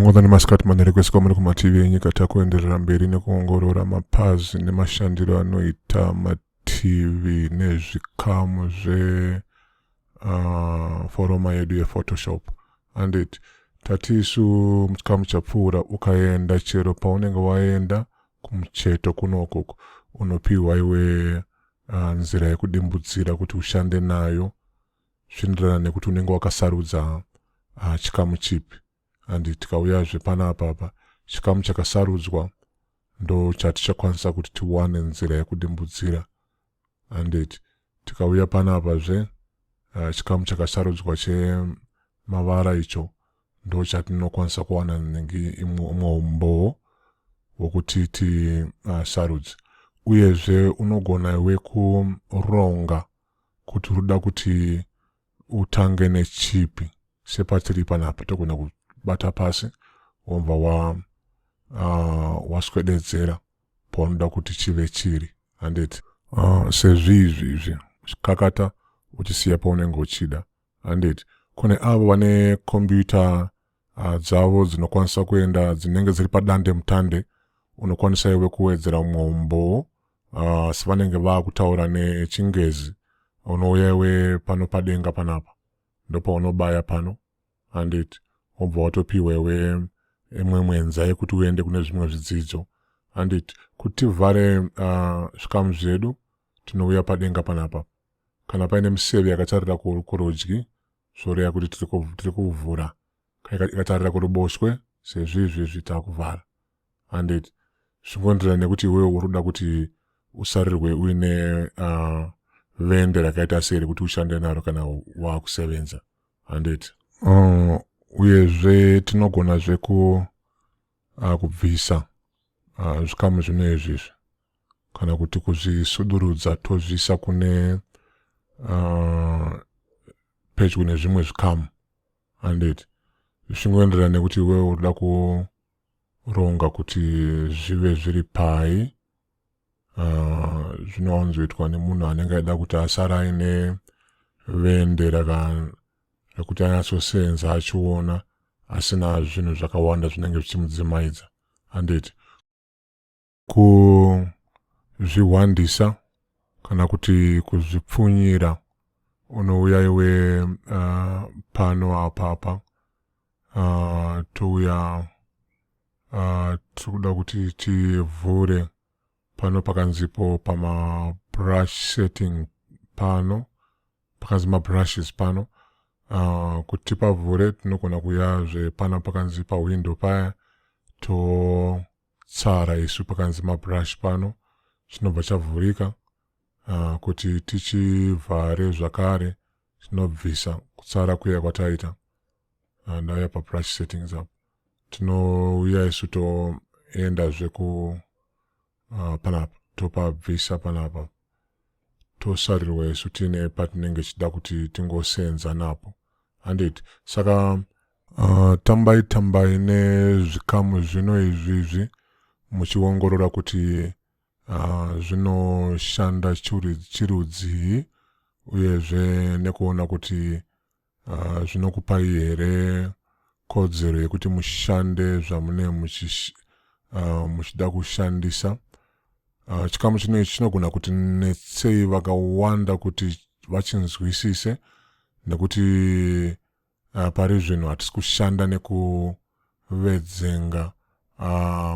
Mwangozani masikati manere kwesika muri kumativi enyika takuenderera mberi nekuongorora mapazi nemashandiro anoita mativi nezvikamu foroma yedu yePhotoShop. Anditi tatisu muchikamu chapfuura ukaenda chero paunenge waenda kumucheto kunokuku unopiwa iwe nzira yekudimbudzira kuti ushande nayo zvienderana nekuti unenge wakasarudza chikamu chipi. Andi tikauya panapa chikamu chakasarudzwa ndo chatichakwanisa kuti tiwane nzira yekudimbudzira. Anditi tikauya panapa chikamu chakasarudzwa chemavara icho ndo chatinokwanisa kuwana umwe wokuti tisarudze. Uyezve unogona iwe kuronga kuti unoda kuti utange nechipi. Sepatiri panapa togona kubata pasi wobva waswededzera paunoda kuti chive chiri. Anditi sezvizvi kakata uchisiya paunenge uchida. Anditi kune avo vane kompyuta dzavo dzinokwanisa kuenda dzinenge dziri padande mutande, unokwanisa iwe kuwedzera umwe sevanenge vakutaura nechingezi unouya iwe pano padenga panapa ndopaunobaya pano. Anditi wobva watopiwa iwe imwe mwenza yekuti uende kune zvimwe zvidzidzo. Anditi kuti tivhare zvikamu zvedu tinouya padenga panapa. Kana paine miseve yakatarira kurudyi zvoreva kuti tiri kuvhura. Ikatarira kuruboshwe sezvizvi takuvhara. Anditi zvingoenderana nekuti iwe urikuda kuti usarirwe uine vende rakaita seri kuti ushande naro kana wakusevenza. Anditi uyezve tinogona kubvisa zvikamu zvino izvizvi kana kuti kuzvisudurudza tozvisa kune pedyo nezvimwe zvikamu. Anditi zvingoenderana nekuti iwe urikuda kuronga kuti zvive zviri pai. Zvinowanzoitwa nemunhu anenge aida kuti asara aine vende rekuti anyatsosenza achiona asina zvinhu zvakawanda zvinenge zvichimudzimaidza. Anditi kuzvihwandisa kana kuti kuzvipfunyira unouya iwe pano apa touya tirikuda kuti tivhure pano pakanzipo brush setting pano pakanzi brushes pano. Kuti pavhure tinogona kuya pana pakanzi window paya totsara isu pakanzi brush pano chinobva chavhurika. Kuti tichivhare zvakare tinobvisa kutsara kuya kwataita. Ndauya brush settings apo tinouya isu toenda panapa topabvisa panapa tosarirwa isu tine patinenge chida kuti tingosenza napo. Anditi saka tambai nezvikamu zvino izvizvi muchiongorora kuti zvinoshanda chirudzii uyezve nekuona kuti zvinokupai here kodzero yekuti mushande zvamune muchida kushandisa. Chikamu chino ichi chinogona kuti netsei vakawanda kuti vachinzwisise nekuti pari zvino hatisi kushanda nekuvedzenga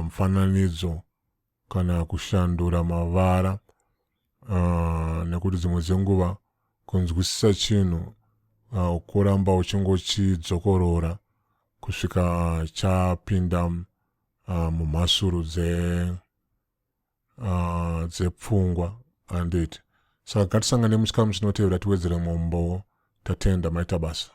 mufananidzo kana kushandura mavara nekuti dzimwe dzenguva kunzwisisa chinhu kuramba uchingochidzokorora kusvika chapinda mumhasuru dzepfungwa. Anditi saka ngatisangane muchikamu chinotevera tiwedzere tatenda maita basa.